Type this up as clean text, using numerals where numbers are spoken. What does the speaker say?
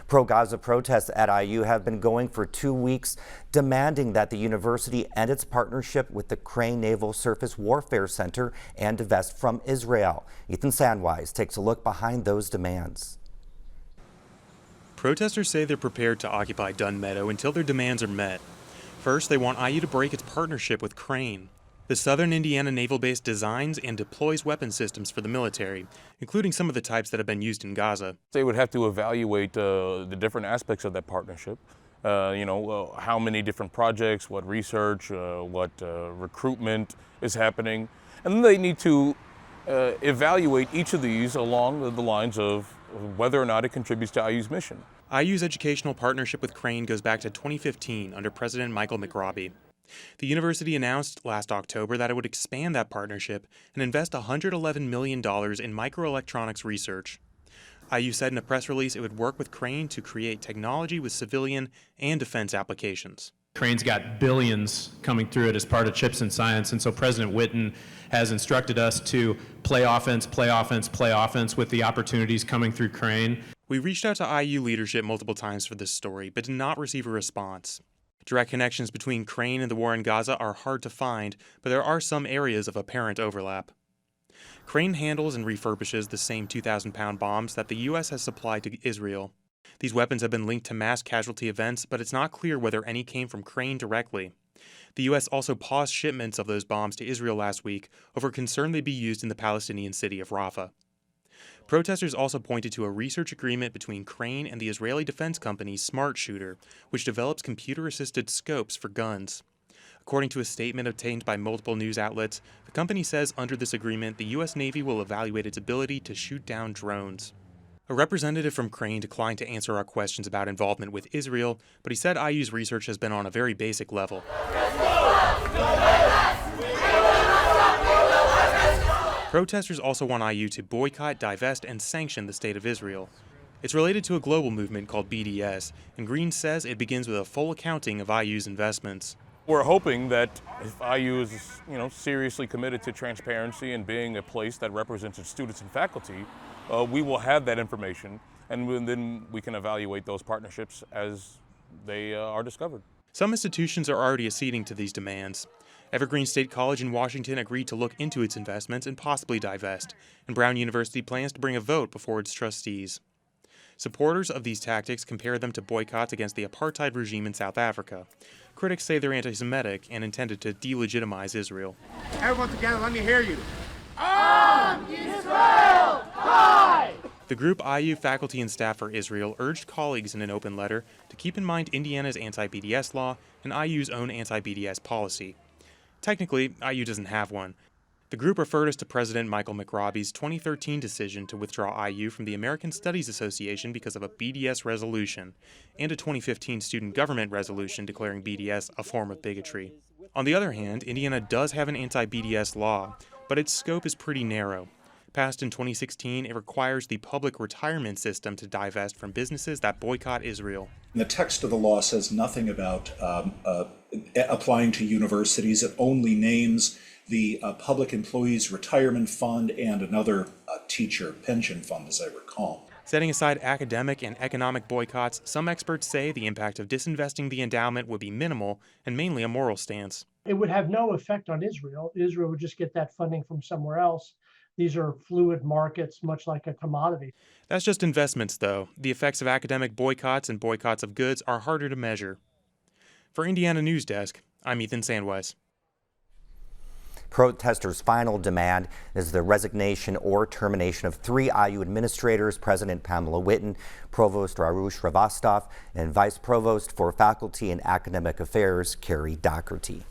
Pro-Gaza protests at IU have been going for 2 weeks, demanding that the university end its partnership with the Crane Naval Surface Warfare Center and divest from Israel. Ethan Sandwise takes a look behind those demands. Protesters say they're prepared to occupy Dunn Meadow until their demands are met. First, they want IU to break its partnership with Crane. The Southern Indiana Naval Base designs and deploys weapon systems for the military, including some of the types that have been used in Gaza. They would have to evaluate the different aspects of that partnership. How many different projects, what research, what recruitment is happening. And then they need to evaluate each of these along the lines of whether or not it contributes to IU's mission. IU's educational partnership with Crane goes back to 2015 under President Michael McRobbie. The university announced last October that it would expand that partnership and invest $111 million in microelectronics research. IU said in a press release it would work with Crane to create technology with civilian and defense applications. Crane's got billions coming through it as part of Chips and Science, and so President Whitten has instructed us to play offense, play offense, play offense with the opportunities coming through Crane. We reached out to IU leadership multiple times for this story, but did not receive a response. Direct connections between Crane and the war in Gaza are hard to find, but there are some areas of apparent overlap. Crane handles and refurbishes the same 2,000-pound bombs that the U.S. has supplied to Israel. These weapons have been linked to mass casualty events, but it's not clear whether any came from Crane directly. The U.S. also paused shipments of those bombs to Israel last week over concern they be used in the Palestinian city of Rafah. Protesters also pointed to a research agreement between Crane and the Israeli defense company Smart Shooter, which develops computer-assisted scopes for guns. According to a statement obtained by multiple news outlets, the company says under this agreement, the U.S. Navy will evaluate its ability to shoot down drones. A representative from Crane declined to answer our questions about involvement with Israel, but he said IU's research has been on a very basic level. Protesters also want IU to boycott, divest, and sanction the state of Israel. It's related to a global movement called BDS, and Greene says it begins with a full accounting of IU's investments. We're hoping that if IU is, seriously committed to transparency and being a place that represents its students and faculty, we will have that information, and then we can evaluate those partnerships as they are discovered. Some institutions are already acceding to these demands. Evergreen State College in Washington agreed to look into its investments and possibly divest, and Brown University plans to bring a vote before its trustees. Supporters of these tactics compare them to boycotts against the apartheid regime in South Africa. Critics say they're anti-Semitic and intended to delegitimize Israel. Everyone together, let me hear you. On Israel high! The group IU Faculty and Staff for Israel urged colleagues in an open letter to keep in mind Indiana's anti-BDS law and IU's own anti-BDS policy. Technically, IU doesn't have one. The group referred us to President Michael McRobbie's 2013 decision to withdraw IU from the American Studies Association because of a BDS resolution, and a 2015 student government resolution declaring BDS a form of bigotry. On the other hand, Indiana does have an anti-BDS law, but its scope is pretty narrow. Passed in 2016, it requires the public retirement system to divest from businesses that boycott Israel. The text of the law says nothing about applying to universities. It only names the Public Employees Retirement Fund and another teacher pension fund, as I recall. Setting aside academic and economic boycotts, some experts say the impact of disinvesting the endowment would be minimal and mainly a moral stance. It would have no effect on Israel. Israel would just get that funding from somewhere else. These are fluid markets, much like a commodity. That's just investments, though. The effects of academic boycotts and boycotts of goods are harder to measure. For Indiana News Desk, I'm Ethan Sandwise. Protesters' final demand is the resignation or termination of 3 IU administrators, President Pamela Whitten, Provost Arush Shrivastava, and Vice Provost for Faculty and Academic Affairs, Carrie Doherty.